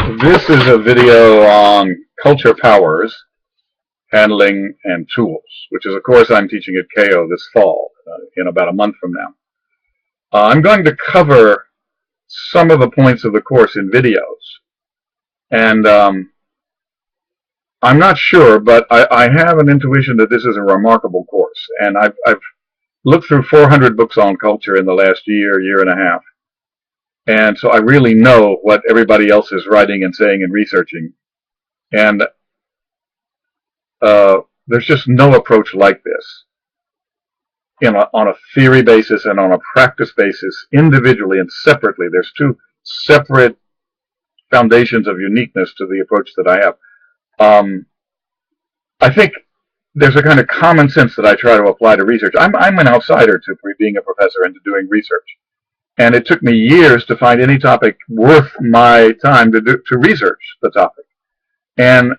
This is a video on culture powers, handling, and tools, which is a course I'm teaching at Keio this fall, in about a month from now. I'm going to cover some of the points of the course in videos, and I'm not sure, but I have an intuition that this is a remarkable course, and I've looked through 400 books on culture in the last year and a half, and so I really know what everybody else is writing and saying and researching, and there's just no approach like this on a theory basis and on a practice basis, individually and separately. There's two separate foundations of uniqueness to the approach that I have. I think there's a kind of common sense that I try to apply to research. I'm an outsider to being a professor and to doing research, and it took me years to find any topic worth my time to research the topic. And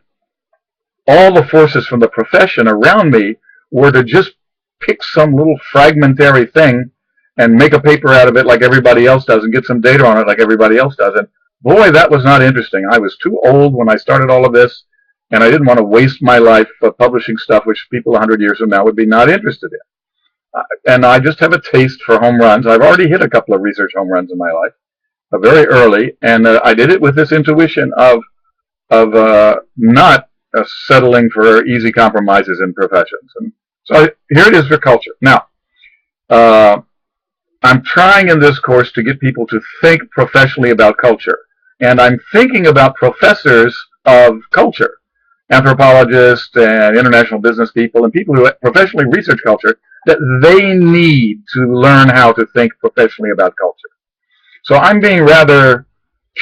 all the forces from the profession around me were to just pick some little fragmentary thing and make a paper out of it like everybody else does and get some data on it like everybody else does. And boy, that was not interesting. I was too old when I started all of this, and I didn't want to waste my life publishing stuff which people 100 years from now would be not interested in. And I just have a taste for home runs. I've already hit a couple of research home runs in my life, very early, and I did it with this intuition of not settling for easy compromises in professions. And so here it is for culture. Now, I'm trying in this course to get people to think professionally about culture. And I'm thinking about professors of culture, anthropologists and international business people and people who professionally research culture, that they need to learn how to think professionally about culture. So I'm being rather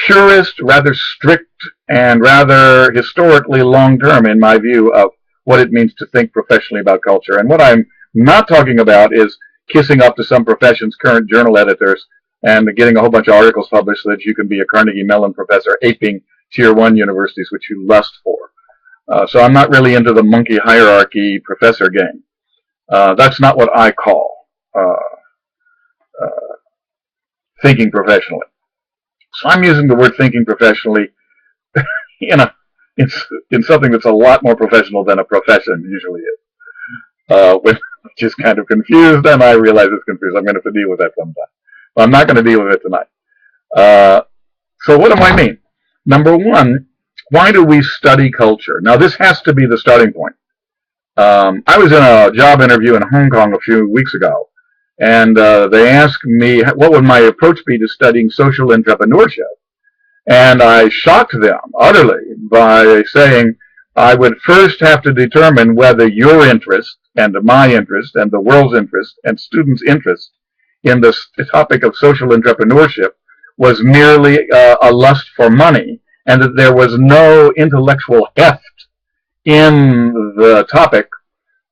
purist, rather strict, and rather historically long-term in my view of what it means to think professionally about culture. And what I'm not talking about is kissing up to some profession's current journal editors and getting a whole bunch of articles published so that you can be a Carnegie Mellon professor aping Tier 1 universities, which you lust for. So I'm not really into the monkey hierarchy professor game. That's not what I call thinking professionally. So I'm using the word thinking professionally in something that's a lot more professional than a profession usually is. Which is kind of confused, and I realize it's confused. I'm going to have to deal with that sometime. But I'm not going to deal with it tonight. So what do I mean? Number one, why do we study culture? Now, this has to be the starting point. I was in a job interview in Hong Kong a few weeks ago, and they asked me what would my approach be to studying social entrepreneurship. And I shocked them utterly by saying I would first have to determine whether your interest and my interest and the world's interest and students' interest in the topic of social entrepreneurship was merely a lust for money, and that there was no intellectual heft in the topic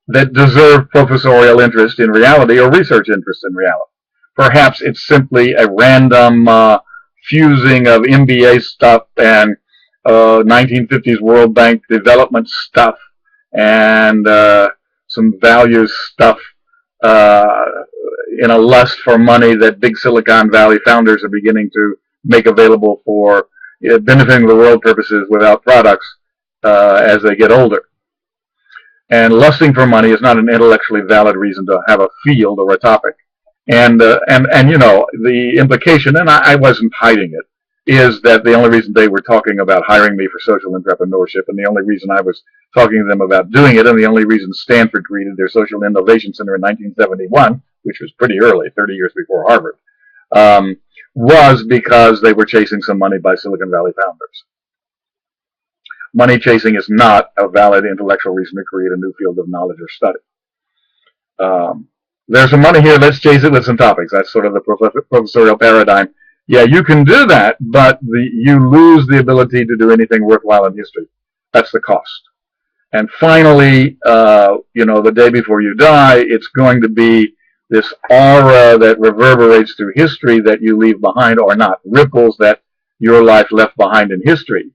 that deserved professorial interest in reality or research interest in reality. Perhaps it's simply a random fusing of MBA stuff and 1950s World Bank development stuff and some values stuff in a lust for money that big Silicon Valley founders are beginning to make available for benefiting the world purposes without products as they get older. And lusting for money is not an intellectually valid reason to have a field or a topic. And you know, the implication, and I wasn't hiding it, is that the only reason they were talking about hiring me for social entrepreneurship, and the only reason I was talking to them about doing it, and the only reason Stanford created their Social Innovation Center in 1971, which was pretty early, 30 years before Harvard, was because they were chasing some money by Silicon Valley founders. Money chasing is not a valid intellectual reason to create a new field of knowledge or study. There's some money here, let's chase it with some topics. That's sort of the professorial paradigm. Yeah, you can do that, but you lose the ability to do anything worthwhile in history. That's the cost. And finally, you know, the day before you die, it's going to be this aura that reverberates through history that you leave behind, or not, ripples that your life left behind in history.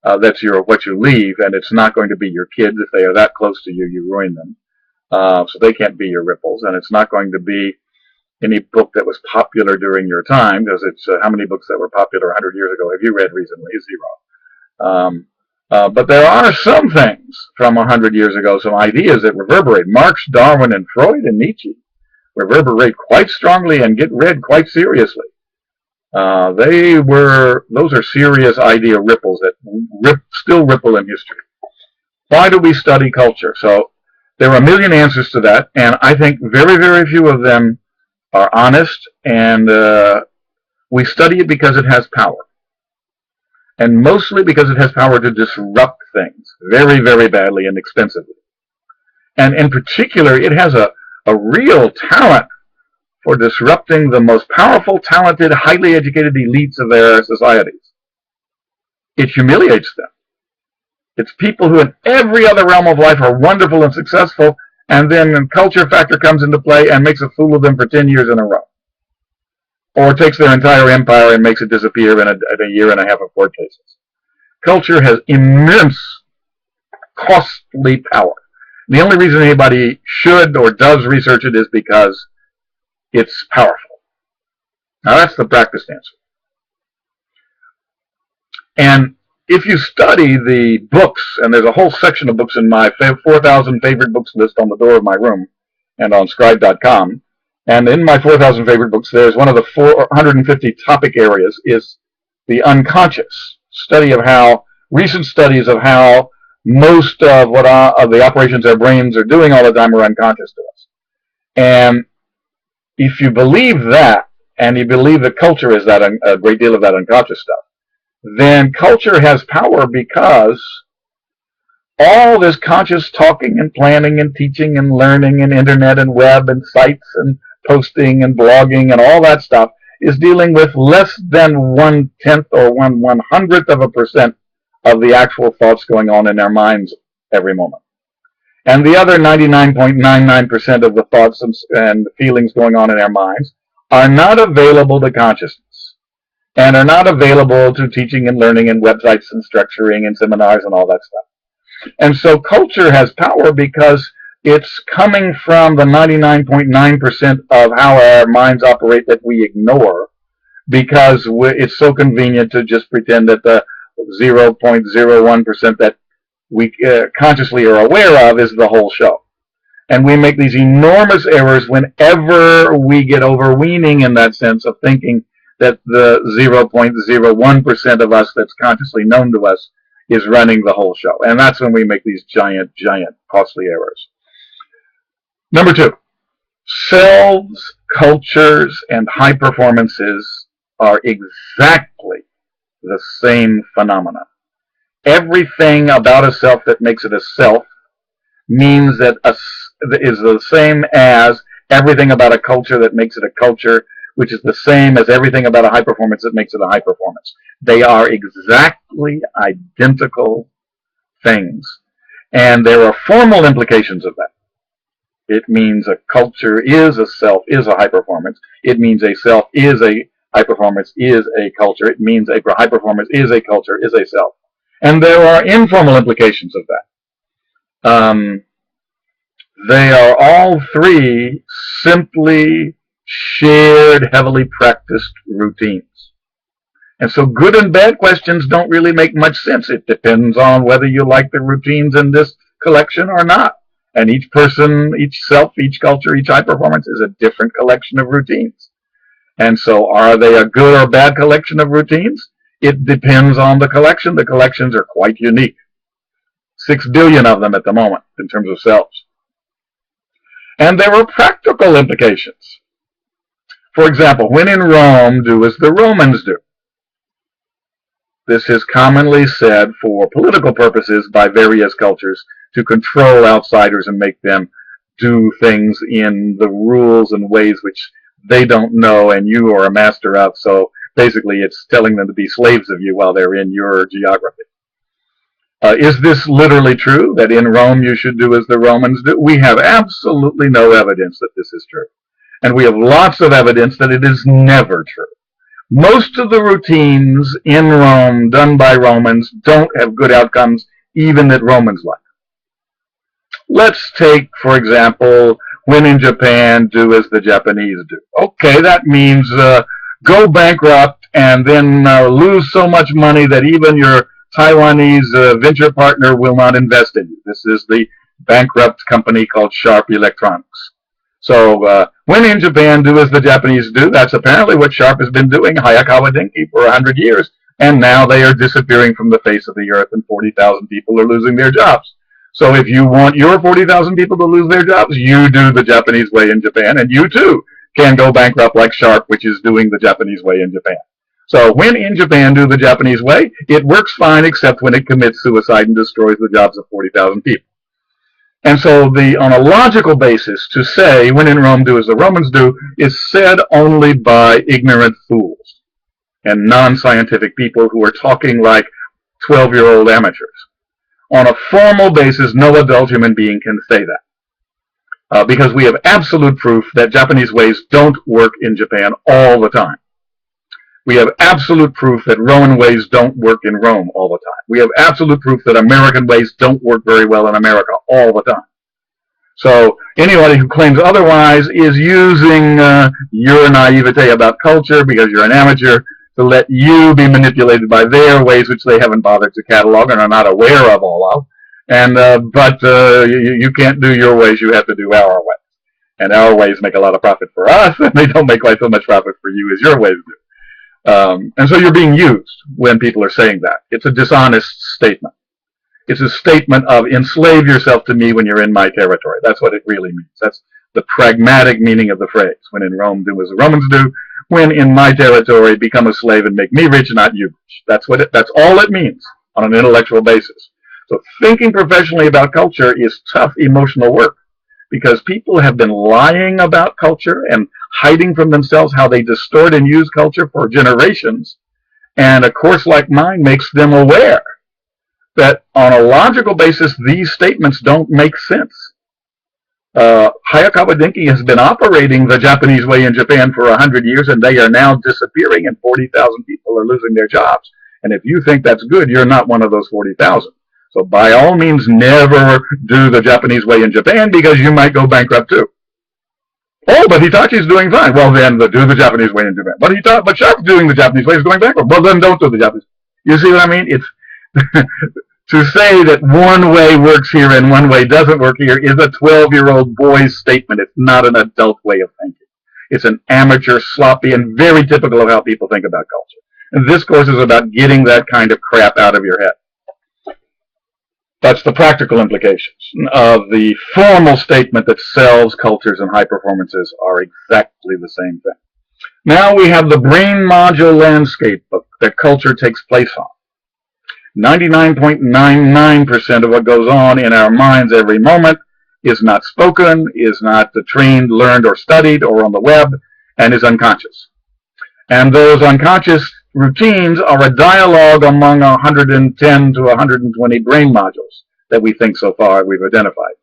That's what you leave, and it's not going to be your kids. If they are that close to you, you ruin them. So they can't be your ripples, and it's not going to be any book that was popular during your time, because it's how many books that were popular 100 years ago have you read recently? Zero. But there are some things from 100 years ago, some ideas that reverberate. Marx, Darwin, and Freud and Nietzsche reverberate quite strongly and get read quite seriously. Those are serious idea ripples that still ripple in history. Why do we study culture? So there are a million answers to that, and I think very, very few of them are honest, and we study it because it has power. And mostly because it has power to disrupt things very, very badly and expensively. And in particular, it has a real talent for disrupting the most powerful, talented, highly educated elites of their societies. It humiliates them. It's people who in every other realm of life are wonderful and successful, and then a culture factor comes into play and makes a fool of them for 10 years in a row. Or takes their entire empire and makes it disappear in a year and a half of court cases. Culture has immense, costly power. The only reason anybody should or does research it is because it's powerful. Now that's the practiced answer. And if you study the books, and there's a whole section of books in my 4,000 favorite books list on the door of my room and on scribe.com, and in my 4,000 favorite books, there's one of the 450 topic areas is the unconscious, recent studies of how most of of the operations our brains are doing all the time are unconscious to us. And if you believe that, and you believe that culture is that a great deal of that unconscious stuff, then culture has power because all this conscious talking and planning and teaching and learning and internet and web and sites and posting and blogging and all that stuff is dealing with less than 1/10 or 1/100% of the actual thoughts going on in our minds every moment. And the other 99.99% of the thoughts and feelings going on in our minds are not available to consciousness and are not available to teaching and learning and websites and structuring and seminars and all that stuff. And so culture has power because it's coming from the 99.9% of how our minds operate that we ignore, because it's so convenient to just pretend that the 0.01% that we consciously are aware of is the whole show. And we make these enormous errors whenever we get overweening in that sense of thinking that the 0.01% of us that's consciously known to us is running the whole show. And that's when we make these giant, giant, costly errors. Number 2, selves, cultures, and high performances are exactly the same phenomena. Everything about a self that makes it a self means that is the same as everything about a culture that makes it a culture, which is the same as everything about a high performance that makes it a high performance. They are exactly identical things. And there are formal implications of that. It means a culture is a self, is a high performance. It means a self is a high performance, is a culture. It means a high performance is a culture, is a self. And there are informal implications of that. They are all three simply shared, heavily practiced routines. And so good and bad questions don't really make much sense. It depends on whether you like the routines in this collection or not. And each person, each self, each culture, each high performance is a different collection of routines. And so are they a good or bad collection of routines? It depends on the collection. The collections are quite unique. 6 billion of them at the moment in terms of selves. And there are practical implications. For example, when in Rome, do as the Romans do. This is commonly said for political purposes by various cultures to control outsiders and make them do things in the rules and ways which they don't know and you are a master of. So basically it's telling them to be slaves of you while they're in your geography. Is this literally true, that in Rome you should do as the Romans do? We have absolutely no evidence that this is true. And we have lots of evidence that it is never true. Most of the routines in Rome done by Romans don't have good outcomes, even that Romans like. Let's take, for example, when in Japan, do as the Japanese do. Okay, that means go bankrupt and then lose so much money that even your Taiwanese venture partner will not invest in you. This is the bankrupt company called Sharp Electronics. So when in Japan, do as the Japanese do. That's apparently what Sharp has been doing, Hayakawa Denki, for 100 years. And now they are disappearing from the face of the earth, and 40,000 people are losing their jobs. So if you want your 40,000 people to lose their jobs, you do the Japanese way in Japan, and you too can go bankrupt like Sharp, which is doing the Japanese way in Japan. So when in Japan, do the Japanese way. It works fine, except when it commits suicide and destroys the jobs of 40,000 people. And so on a logical basis, to say, when in Rome, do as the Romans do, is said only by ignorant fools and non-scientific people who are talking like 12-year-old amateurs. On a formal basis, no adult human being can say that. Because we have absolute proof that Japanese ways don't work in Japan all the time. We have absolute proof that Roman ways don't work in Rome all the time. We have absolute proof that American ways don't work very well in America all the time. So anybody who claims otherwise is using your naivete about culture, because you're an amateur, to let you be manipulated by their ways, which they haven't bothered to catalog and are not aware of all of. And but you can't do your ways, you have to do our ways. And our ways make a lot of profit for us, and they don't make quite so much profit for you as your ways do. And so you're being used when people are saying that. It's a dishonest statement. It's a statement of enslave yourself to me when you're in my territory. That's what it really means. That's the pragmatic meaning of the phrase. When in Rome, do as the Romans do. When in my territory, become a slave and make me rich, not you rich. That's all it means on an intellectual basis. So thinking professionally about culture is tough emotional work, because people have been lying about culture and hiding from themselves how they distort and use culture for generations. And a course like mine makes them aware that on a logical basis, these statements don't make sense. Hayakawa Denki has been operating the Japanese way in Japan for 100 years, and they are now disappearing, and 40,000 people are losing their jobs. And if you think that's good, you're not one of those 40,000. So by all means, never do the Japanese way in Japan, because you might go bankrupt too. Oh, but Hitachi's doing fine. Well, then do the Japanese way in Japan. But Sharp's doing the Japanese way is going bankrupt. Well, then don't do the Japanese. You see what I mean? It's to say that one way works here and one way doesn't work here is a 12-year-old boy's statement. It's not an adult way of thinking. It's an amateur, sloppy, and very typical of how people think about culture. And this course is about getting that kind of crap out of your head. That's the practical implications of the formal statement that selves, cultures, and high performances are exactly the same thing. Now we have the brain module landscape that culture takes place on. 99.99% of what goes on in our minds every moment is not spoken, is not trained, learned, or studied, or on the web, and is unconscious. And those unconscious routines are a dialogue among 110 to 120 brain modules that we think so far we've identified.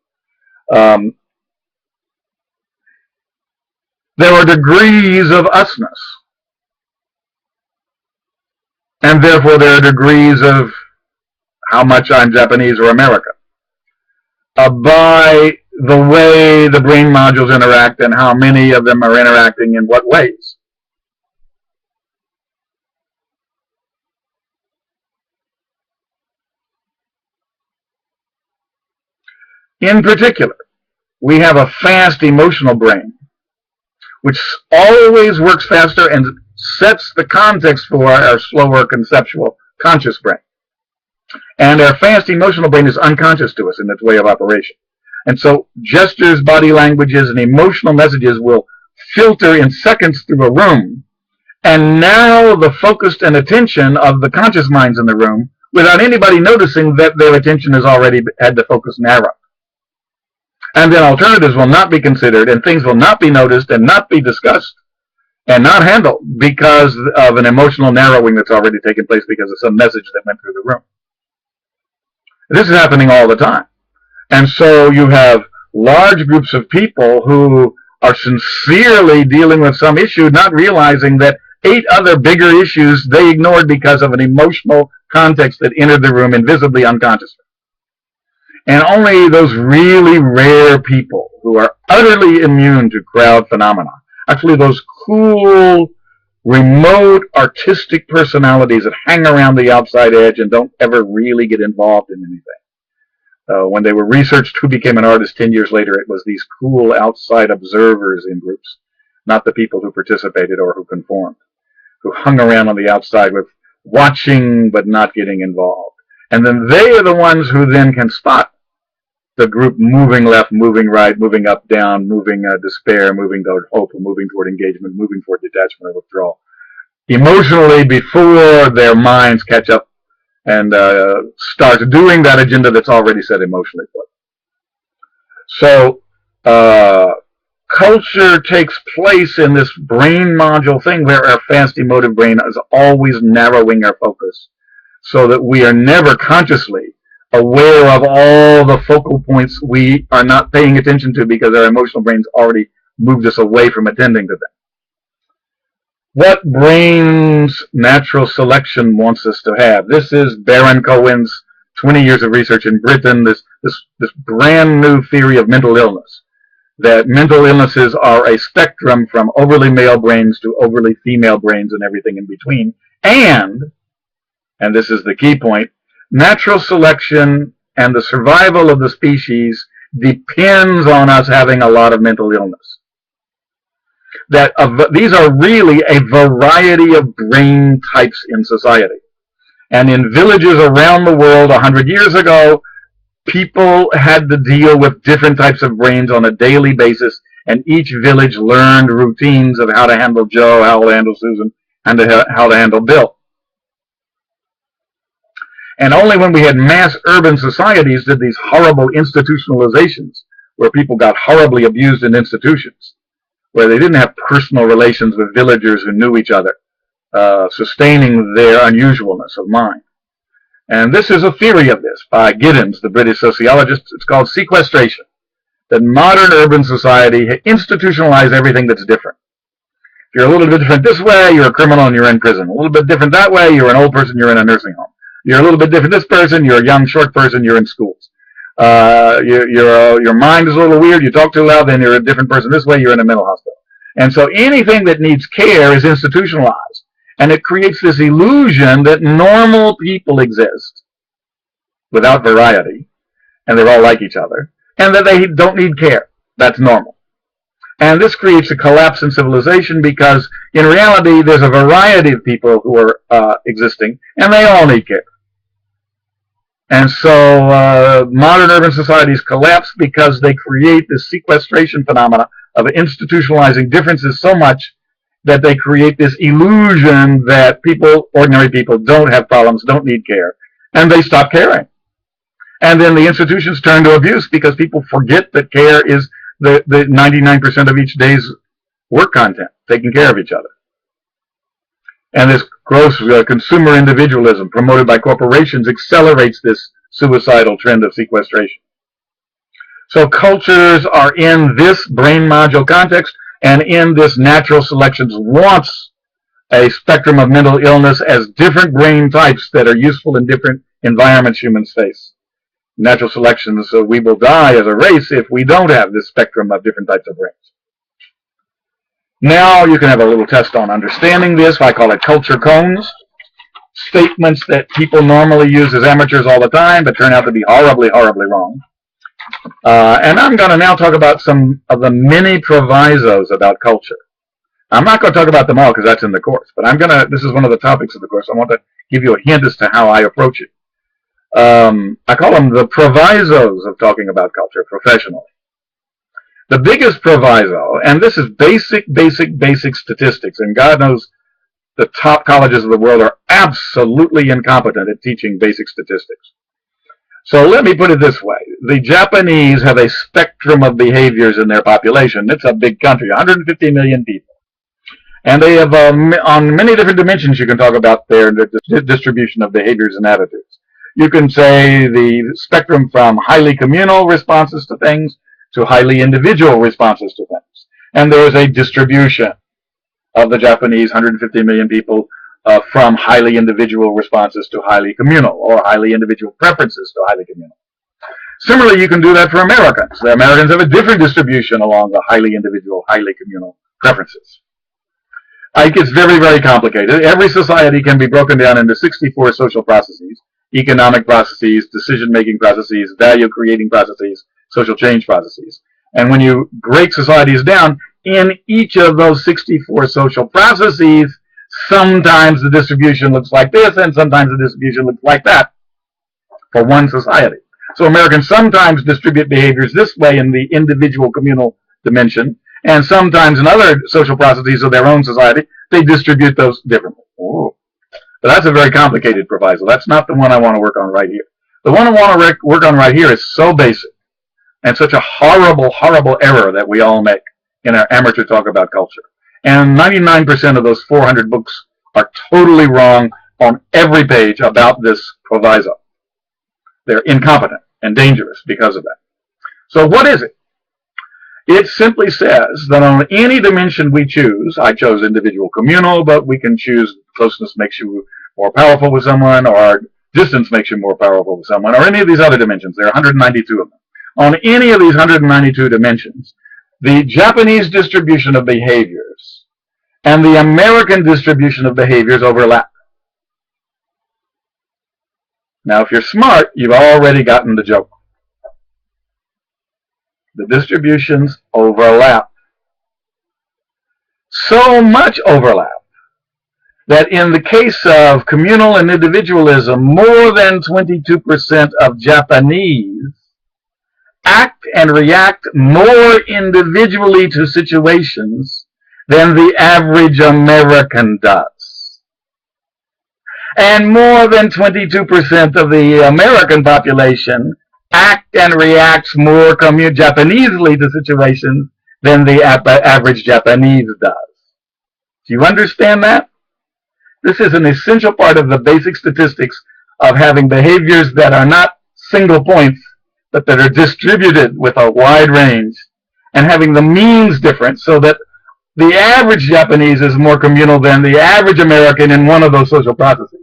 There are degrees of usness. And therefore there are degrees of how much I'm Japanese or American. By the way the brain modules interact and how many of them are interacting in what ways. In particular, we have a fast emotional brain, which always works faster and sets the context for our slower conceptual conscious brain. And our fast emotional brain is unconscious to us in its way of operation. And so gestures, body languages, and emotional messages will filter in seconds through a room, and now the focused and attention of the conscious minds in the room, without anybody noticing that their attention has already had the focus narrowed. And then alternatives will not be considered, and things will not be noticed and not be discussed and not handled because of an emotional narrowing that's already taken place because of some message that went through the room. This is happening all the time. And so you have large groups of people who are sincerely dealing with some issue, not realizing that 8 other bigger issues they ignored because of an emotional context that entered the room invisibly, unconsciously. And only those really rare people who are utterly immune to crowd phenomena, actually those cool, remote artistic personalities that hang around the outside edge and don't ever really get involved in anything. When they were researched who became an artist 10 years later, it was these cool outside observers in groups, not the people who participated or who conformed, who hung around on the outside with watching but not getting involved. And then they are the ones who then can spot the group moving left, moving right, moving up, down, moving despair, moving toward hope, moving toward engagement, moving toward detachment or withdrawal. Emotionally, before their minds catch up and start doing that agenda that's already set emotionally for them. So culture takes place in this brain module thing where our fast emotive brain is always narrowing our focus so that we are never consciously aware of all the focal points we are not paying attention to because our emotional brains already moved us away from attending to them. What brain's natural selection wants us to have? This is Baron Cohen's 20 years of research in Britain, this brand new theory of mental illness, that mental illnesses are a spectrum from overly male brains to overly female brains and everything in between. And this is the key point, natural selection and the survival of the species depends on us having a lot of mental illness. That these are really a variety of brain types in society. And in villages around the world 100 years ago, people had to deal with different types of brains on a daily basis, and each village learned routines of how to handle Joe, how to handle Susan, and how to handle Bill. And only when we had mass urban societies did these horrible institutionalizations, where people got horribly abused in institutions, where they didn't have personal relations with villagers who knew each other, sustaining their unusualness of mind. And this is a theory of this by Giddens, the British sociologist. It's called sequestration. That modern urban society institutionalized everything that's different. If you're a little bit different this way, you're a criminal and you're in prison. A little bit different that way, you're an old person, you're in a nursing home. You're a little bit different this person, you're a young, short person, you're in schools. Your mind is a little weird, you talk too loud, then you're a different person this way, you're in a mental hospital. And so anything that needs care is institutionalized. And it creates this illusion that normal people exist without variety, and they're all like each other, and that they don't need care. That's normal. And this creates a collapse in civilization because in reality there's a variety of people who are existing, and they all need care. And so modern urban societies collapse because they create this sequestration phenomena of institutionalizing differences so much that they create this illusion that people, ordinary people, don't have problems, don't need care, and they stop caring. And then the institutions turn to abuse because people forget that care is the 99% of each day's work content, taking care of each other. And this gross consumer individualism promoted by corporations accelerates this suicidal trend of sequestration. So cultures are in this brain module context, and in this natural selections wants a spectrum of mental illness as different brain types that are useful in different environments humans face. Natural selections, we will die as a race if we don't have this spectrum of different types of brains. Now you can have a little test on understanding this. I call it culture cones. Statements that people normally use as amateurs all the time, but turn out to be horribly, horribly wrong. And I'm going to now talk about some of the many provisos about culture. I'm not going to talk about them all because that's in the course, but this is one of the topics of the course. I want to give you a hint as to how I approach it. I call them the provisos of talking about culture professionally. The biggest proviso, and this is basic statistics, and God knows the top colleges of the world are absolutely incompetent at teaching basic statistics. So let me put it this way. The Japanese have a spectrum of behaviors in their population. It's a big country, 150 million people. And they have, on many different dimensions, you can talk about their distribution of behaviors and attitudes. You can say the spectrum from highly communal responses to things to highly individual responses to things. And there is a distribution of the Japanese 150 million people from highly individual responses to highly communal, or highly individual preferences to highly communal. Similarly, you can do that for Americans. The Americans have a different distribution along the highly individual, highly communal preferences. It gets very, very complicated. Every society can be broken down into 64 social processes: economic processes, decision-making processes, value-creating processes, social change processes. And when you break societies down, in each of those 64 social processes, sometimes the distribution looks like this, and sometimes the distribution looks like that for one society. So Americans sometimes distribute behaviors this way in the individual communal dimension, and sometimes in other social processes of their own society, they distribute those differently. Oh. But that's a very complicated proviso. That's not the one I want to work on right here. The one I want to work on right here is so basic and such a horrible, horrible error that we all make in our amateur talk about culture. And 99% of those 400 books are totally wrong on every page about this proviso. They're incompetent and dangerous because of that. So what is it? It simply says that on any dimension we choose, I chose individual communal, but we can choose closeness makes you more powerful with someone, or distance makes you more powerful with someone, or any of these other dimensions. There are 192 of them. On any of these 192 dimensions, the Japanese distribution of behaviors and the American distribution of behaviors overlap. Now, if you're smart, you've already gotten the joke. The distributions overlap. So much overlap that in the case of communal and individualism, more than 22% of Japanese act and react more individually to situations than the average American does. And more than 22% of the American population act and reacts more Japanesely to situations than the average Japanese does. Do you understand that? This is an essential part of the basic statistics of having behaviors that are not single points, but that are distributed with a wide range, and having the means different so that the average Japanese is more communal than the average American in one of those social processes.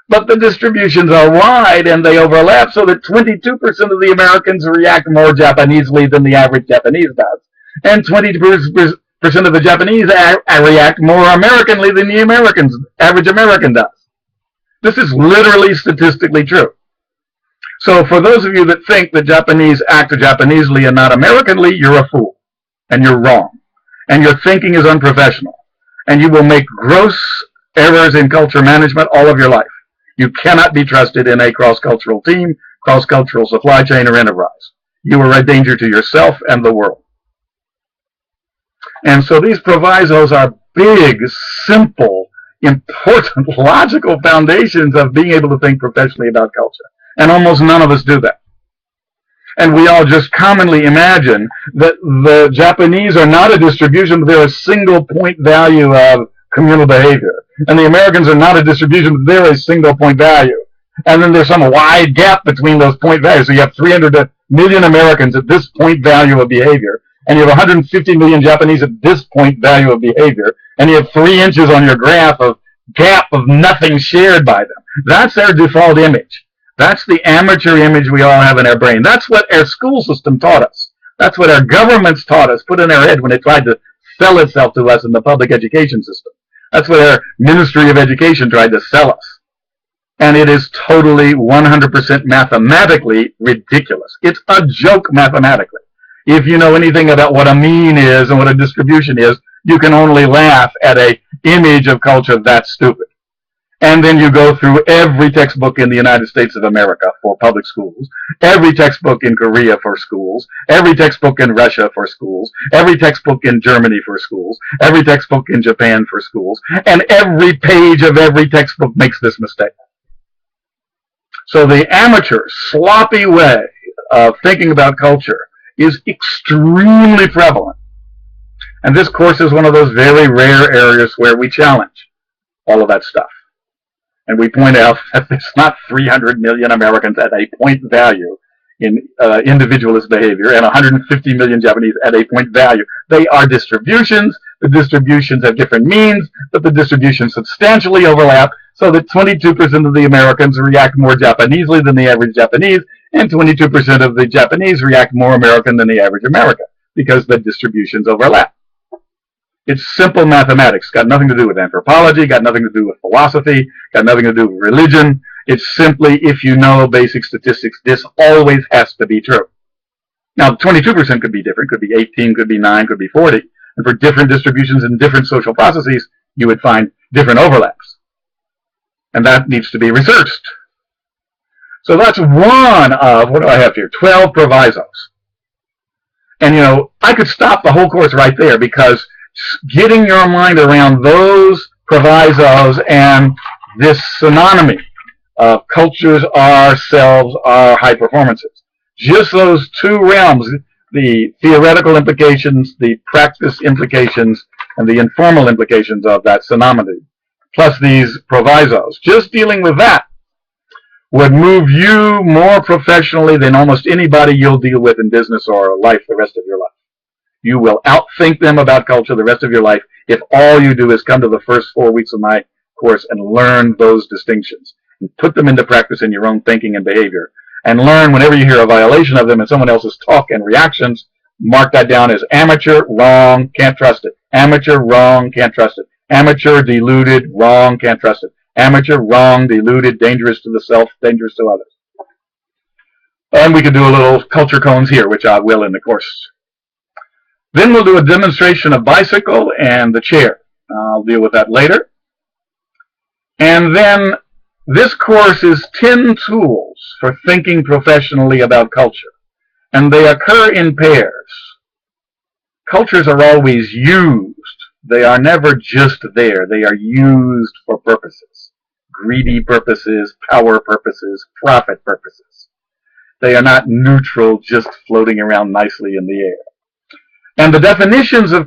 But the distributions are wide and they overlap so that 22% of the Americans react more Japanesely than the average Japanese does. And 20% of the Japanese react more Americanly than the average American does. This is literally statistically true. So for those of you that think that Japanese act Japanesely and not Americanly, you're a fool. And you're wrong. And your thinking is unprofessional. And you will make gross errors in culture management all of your life. You cannot be trusted in a cross-cultural team, cross-cultural supply chain, or enterprise. You are a danger to yourself and the world. And so these provisos are big, simple, important, logical foundations of being able to think professionally about culture. And almost none of us do that. And we all just commonly imagine that the Japanese are not a distribution, but they're a single point value of communal behavior. And the Americans are not a distribution, but they're a single point value. And then there's some wide gap between those point values. So you have 300 million Americans at this point value of behavior, and you have 150 million Japanese at this point value of behavior, and you have 3 inches on your graph of gap of nothing shared by them. That's their default image. That's the amateur image we all have in our brain. That's what our school system taught us. That's what our governments taught us, put in our head when it tried to sell itself to us in the public education system. That's what our Ministry of Education tried to sell us. And it is totally 100% mathematically ridiculous. It's a joke mathematically. If you know anything about what a mean is and what a distribution is, you can only laugh at an image of culture that's stupid. And then you go through every textbook in the United States of America for public schools, every textbook in Korea for schools, every textbook in Russia for schools, every textbook in Germany for schools, every textbook in Japan for schools, and every page of every textbook makes this mistake. So the amateur, sloppy way of thinking about culture is extremely prevalent. And this course is one of those very rare areas where we challenge all of that stuff. And we point out that there's not 300 million Americans at a point value in individualist behavior and 150 million Japanese at a point value. They are distributions. The distributions have different means, but the distributions substantially overlap so that 22% of the Americans react more Japanesely than the average Japanese, and 22% of the Japanese react more American than the average American, because the distributions overlap. It's simple mathematics. Got nothing to do with anthropology, got nothing to do with philosophy, got nothing to do with religion. It's simply, if you know basic statistics, this always has to be true. Now, 22% could be different, could be 18, could be 9, could be 40. And for different distributions and different social processes, you would find different overlaps. And that needs to be researched. So that's one of, what do I have here, 12 provisos. And, I could stop the whole course right there, because getting your mind around those provisos and this synonymy of cultures are selves are high performances. Just those two realms, the theoretical implications, the practice implications, and the informal implications of that synonymy, plus these provisos. Just dealing with that would move you more professionally than almost anybody you'll deal with in business or life the rest of your life. You will outthink them about culture the rest of your life if all you do is come to the first 4 weeks of my course and learn those distinctions and put them into practice in your own thinking and behavior. And learn, whenever you hear a violation of them in someone else's talk and reactions, mark that down as amateur, wrong, can't trust it. Amateur, wrong, can't trust it. Amateur, deluded, wrong, can't trust it. Amateur, wrong, deluded, dangerous to the self, dangerous to others. And we could do a little culture cones here, which I will in the course. Then we'll do a demonstration of bicycle and the chair. I'll deal with that later. And then this course is 10 tools for thinking professionally about culture. And they occur in pairs. Cultures are always used. They are never just there. They are used for purposes. Greedy purposes, power purposes, profit purposes. They are not neutral, just floating around nicely in the air. And the definitions of